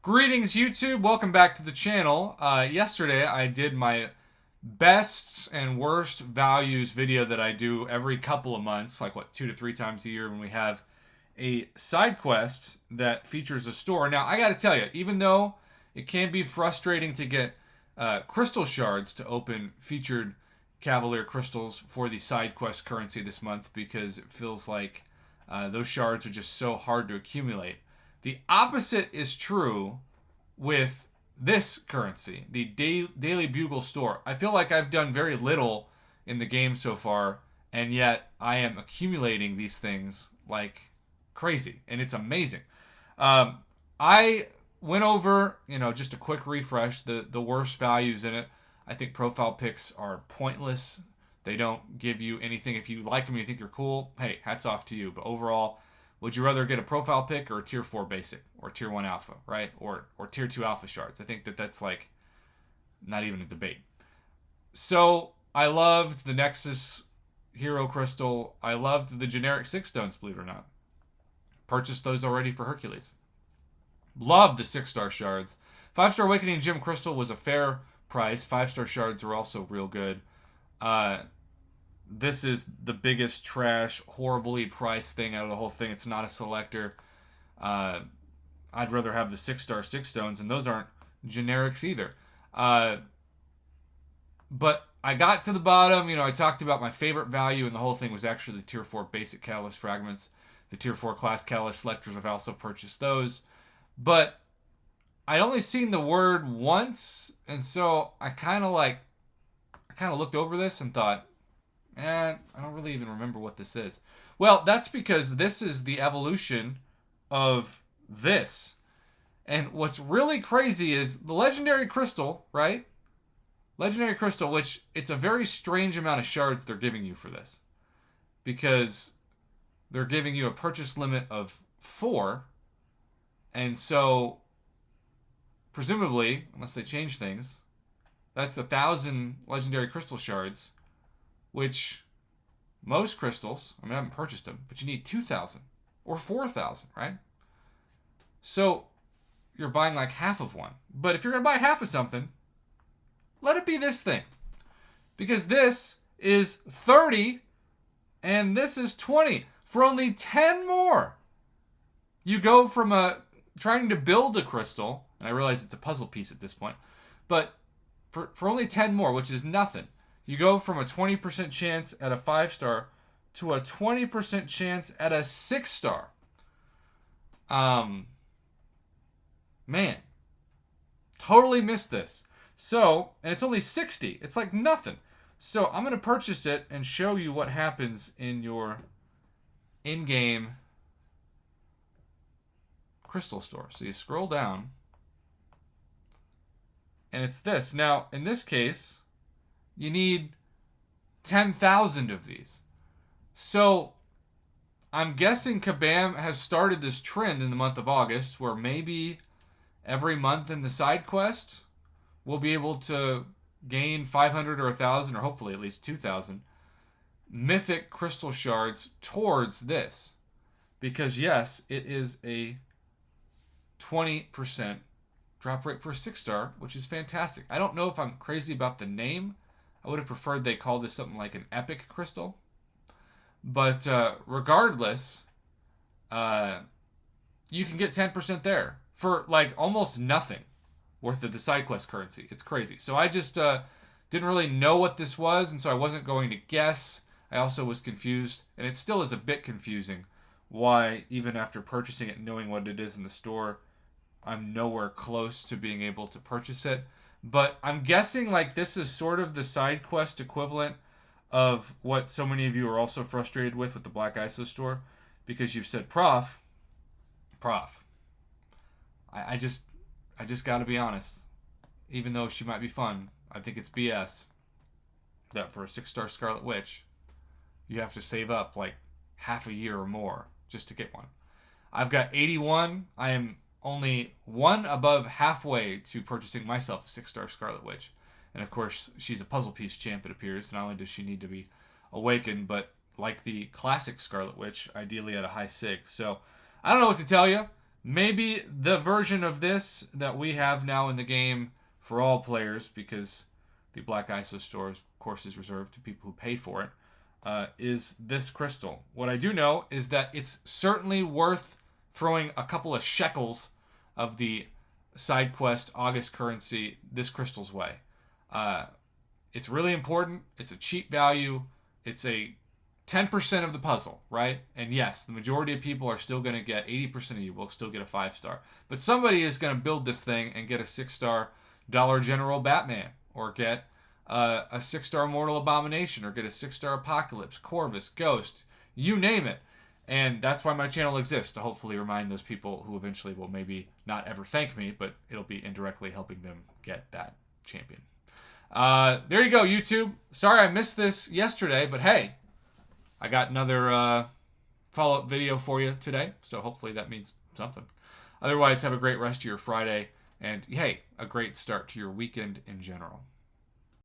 Greetings, YouTube. Welcome back to the channel. Yesterday, I did my best and worst values video that I do every couple of months, like 2 to 3 times a year when we have a side quest that features a store. Now, I got to tell you, even though it can be frustrating to get crystal shards to open featured Cavalier crystals for the side quest currency this month because it feels like those shards are just so hard to accumulate. The opposite is true with this currency, the Daily Bugle store. I feel like I've done very little in the game so far, and yet I am accumulating these things like crazy, and it's amazing. I went over, just a quick refresh, the worst values in it. I think profile pics are pointless. They don't give you anything. If you like them, you think you're cool, hey, hats off to you. But overall, would you rather get a profile pick or a tier 4 basic or tier 1 alpha, right? Or tier 2 alpha shards? I think that's like not even a debate. So I loved the Nexus Hero Crystal. I loved the generic 6 stones, believe it or not. Purchased those already for Hercules. Loved the 6-star shards. 5-star Awakening Gem Crystal was a fair price. 5-star shards were also real good. This is the biggest trash, horribly priced thing out of the whole thing. It's not a selector. I'd rather have the 6-star 6 stones, and those aren't generics either. But I got to the bottom. I talked about my favorite value, and the whole thing was actually the tier 4 basic catalyst fragments. The tier 4 class catalyst selectors, I've also purchased those. But I'd only seen the word once, and so I kind of looked over this and thought, I don't really even remember what this is. Well, that's because this is the evolution of this. And what's really crazy is the Legendary Crystal, right? Legendary Crystal, which it's a very strange amount of shards they're giving you for this. Because they're giving you a purchase limit of 4. And so, presumably, unless they change things, that's 1,000 Legendary Crystal shards. Which most crystals, I haven't purchased them, but you need 2,000 or 4,000, right? So you're buying like half of one. But if you're going to buy half of something, let it be this thing. Because this is 30 and this is 20 for only 10 more. You go from trying to build a crystal, and I realize it's a puzzle piece at this point, but for only 10 more, which is nothing. You go from a 20% chance at a 5-star to a 20% chance at a 6-star. Man. Totally missed this. So, and it's only 60. It's like nothing. So I'm going to purchase it and show you what happens in your in-game crystal store. So you scroll down. And it's this. Now, in this case, you need 10,000 of these. So I'm guessing Kabam has started this trend in the month of August where maybe every month in the side quest we'll be able to gain 500 or 1,000 or hopefully at least 2,000 mythic crystal shards towards this. Because yes, it is a 20% drop rate for a 6-star, which is fantastic. I don't know if I'm crazy about the name. I would have preferred they call this something like an epic crystal. But regardless, you can get 10% there for like almost nothing worth of the side quest currency. It's crazy. So I just didn't really know what this was, and so I wasn't going to guess. I also was confused, and it still is a bit confusing why, even after purchasing it, knowing what it is in the store, I'm nowhere close to being able to purchase it. But I'm guessing like this is sort of the side quest equivalent of what so many of you are also frustrated with the Black ISO store, because you've said, Prof, I just got to be honest. Even though she might be fun, I think it's BS that for a 6-star Scarlet Witch, you have to save up like half a year or more just to get one. I've got 81. I am only one above halfway to purchasing myself a 6-star Scarlet Witch. And of course, she's a puzzle piece champ, it appears. Not only does she need to be awakened, but like the classic Scarlet Witch, ideally at a high 6. So, I don't know what to tell you. maybe the version of this that we have now in the game for all players, because the Black ISO store, of course, is reserved to people who pay for it, is this crystal. What I do know is that it's certainly worth throwing a couple of shekels of the side quest August currency this crystal's way. It's really important. It's a cheap value. It's a 10% of the puzzle, right? And yes, the majority of people are still going to get 80% of you will still get a 5-star. But somebody is going to build this thing and get a 6-star Dollar General Batman, or get a 6-star Mortal Abomination, or get a 6-star Apocalypse, Corvus, Ghost, you name it. And that's why my channel exists, to hopefully remind those people who eventually will maybe not ever thank me, but it'll be indirectly helping them get that champion. There you go, YouTube. Sorry I missed this yesterday, but hey, I got another follow-up video for you today, so hopefully that means something. Otherwise, have a great rest of your Friday, and hey, a great start to your weekend in general.